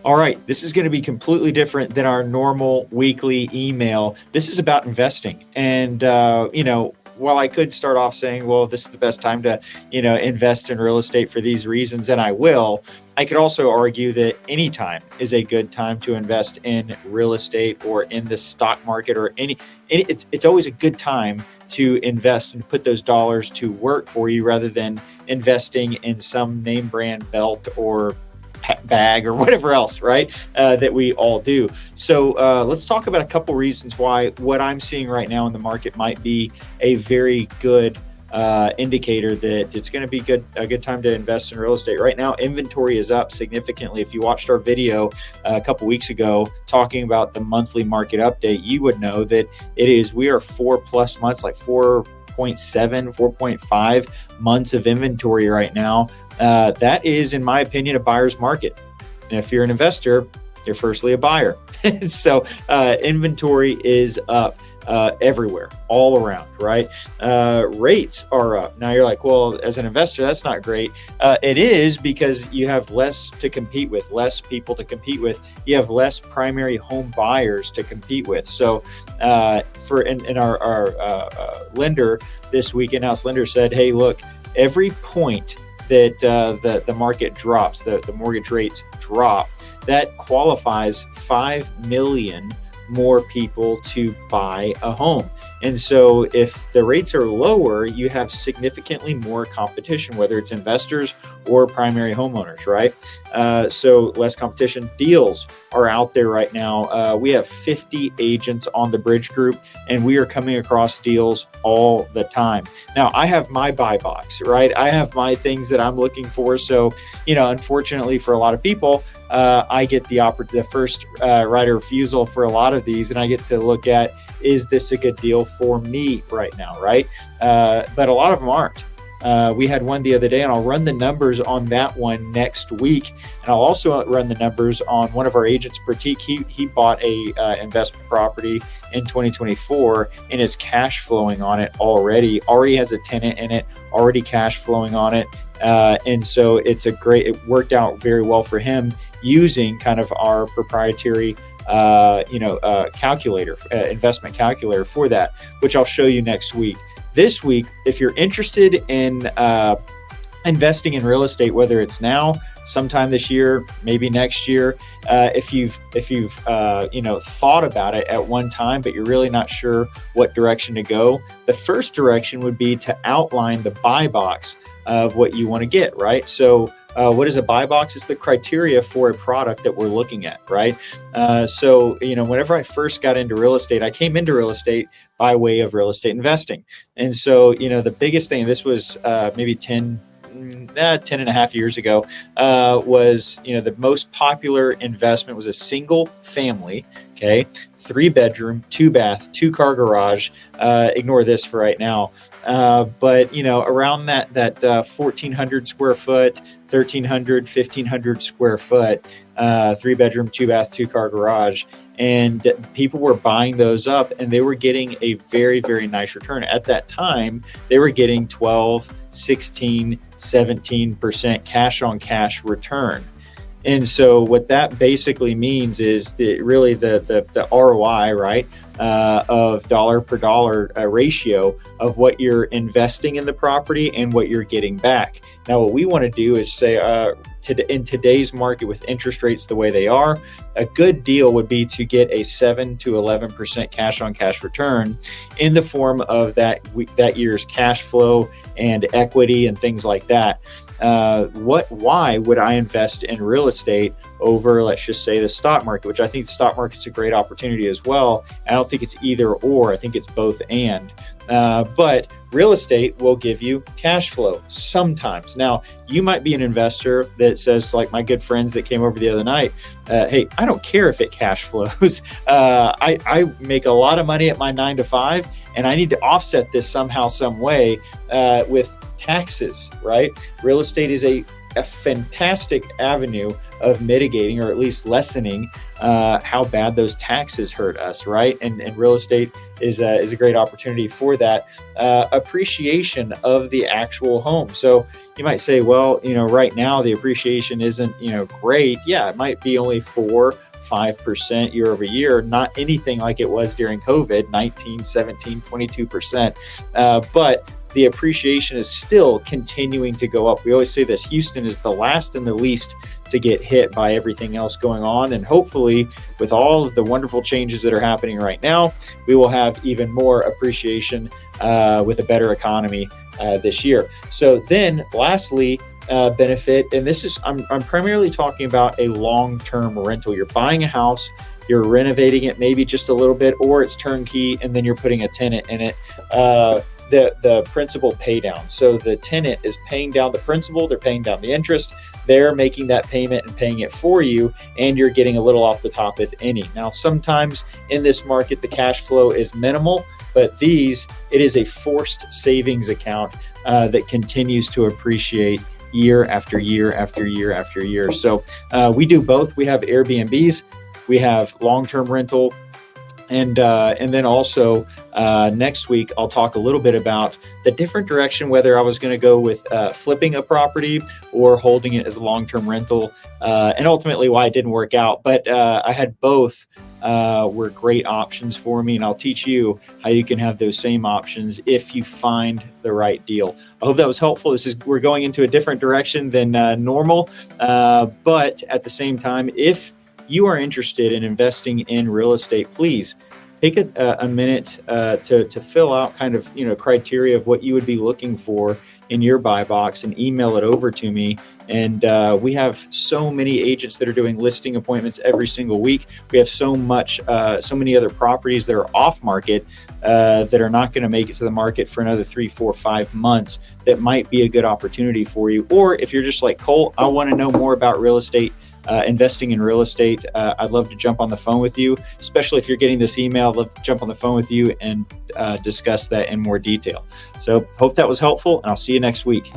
All right, this is going to be completely different than our normal weekly email. This is about investing. And, while I could start off saying, well, this is the best time to, invest in real estate for these reasons, and I will, I could also argue that any time is a good time to invest in real estate or in the stock market or it's always a good time to invest and put those dollars to work for you rather than investing in some name brand belt or bag or whatever else, right? That we all do. So let's talk about a couple reasons why what I'm seeing right now in the market might be a very good indicator that it's going to be a good time to invest in real estate. Right now, inventory is up significantly. If you watched our video a couple weeks ago talking about the monthly market update, you would know that we are 4+ months, like 4.7, 4.5 months of inventory right now. That is, in my opinion, a buyer's market. And if you're an investor, you're firstly a buyer. So inventory is up everywhere, all around, right? Rates are up. Now you're like, well, as an investor, that's not great. It is, because you have less to compete with, less people to compete with. You have less primary home buyers to compete with. So in our lender this week, in-house lender said, hey, look, every point that the market drops, the mortgage rates drop, that qualifies 5 million more people to buy a home. And so if the rates are lower, you have significantly more competition, whether it's investors or primary homeowners, right? So less competition. Deals are out there right now. We have 50 agents on the Bridge Group, and we are coming across deals all the time. Now, I have my buy box, right? I have my things that I'm looking for. So, unfortunately for a lot of people, I get the first right of refusal for a lot of these, and I get to look at, is this a good deal for me right now, right? But a lot of them aren't. We had one the other day, and I'll run the numbers on that one next week. And I'll also run the numbers on one of our agents, Pratik. He bought a investment property in 2024 and is cash flowing on it already has a tenant in it, already cash flowing on it. And so it worked out very well for him using kind of our proprietary calculator, investment calculator for that, which I'll show you next week. This week, if you're interested in investing in real estate, whether it's now, sometime this year, maybe next year, if you've thought about it at one time, but you're really not sure what direction to go, the first direction would be to outline the buy box of what you want to get, right? So what is a buy box? It's the criteria for a product that we're looking at, right? So whenever I first got into real estate, I came into real estate by way of real estate investing. And so, the biggest thing, this was maybe 10 and a half years ago, was, the most popular investment was a single family, 3-bedroom, 2-bath, 2-car garage. Ignore this for right now. But, around that 1,400 square foot, 1,300, 1,500 square foot, 3-bedroom, 2-bath, 2-car garage. And people were buying those up, and they were getting a very, very nice return. At that time, they were getting 12, 16, 17% cash on cash return. And so what that basically means is that really the ROI, right, of dollar per dollar ratio of what you're investing in the property and what you're getting back. Now, what we want to do is say, in today's market with interest rates the way they are, a good deal would be to get a 7 to 11% cash on cash return in the form of that year's cash flow and equity and things like that. Why would I invest in real estate over, let's just say, the stock market, which I think the stock market's a great opportunity as well. I don't think it's either or. I think it's both and. But real estate will give you cash flow sometimes. Now, you might be an investor that says, like my good friends that came over the other night, hey, I don't care if it cash flows. I make a lot of money at my 9 to 5, and I need to offset this somehow, some way with taxes, right? Real estate is a a fantastic avenue of mitigating, or at least lessening, how bad those taxes hurt us, right? And real estate is a great opportunity for that appreciation of the actual home. So you might say, well, right now the appreciation isn't, great. Yeah, it might be only 4-5% year over year, not anything like it was during COVID, 19, 17, 22%. But the appreciation is still continuing to go up. We always say this: Houston is the last and the least to get hit by everything else going on. And hopefully, with all of the wonderful changes that are happening right now, we will have even more appreciation with a better economy this year. So then lastly, benefit, and this is, I'm primarily talking about a long-term rental. You're buying a house, you're renovating it maybe just a little bit, or it's turnkey, and then you're putting a tenant in it. The principal pay down. So the tenant is paying down the principal, they're paying down the interest, they're making that payment and paying it for you, and you're getting a little off the top, if any. Now, sometimes in this market, the cash flow is minimal, but it is a forced savings account that continues to appreciate year after year after year after year. So we do both. We have Airbnbs, we have long-term rental, and then also next week, I'll talk a little bit about the different direction, whether I was going to go with flipping a property or holding it as a long-term rental, and ultimately why it didn't work out. But I had both were great options for me, and I'll teach you how you can have those same options if you find the right deal. I hope that was helpful. We're going into a different direction than normal, but at the same time, if you are interested in investing in real estate, please take a minute to fill out kind of criteria of what you would be looking for in your buy box and email it over to me. And we have so many agents that are doing listing appointments every single week. We have so many other properties that are off market that are not going to make it to the market for another 3, 4, 5 months. That might be a good opportunity for you. Or if you're just like, Cole, I want to know more about real estate, investing in real estate, I'd love to jump on the phone with you, especially if you're getting this email. I'd love to jump on the phone with you and discuss that in more detail. So hope that was helpful, and I'll see you next week.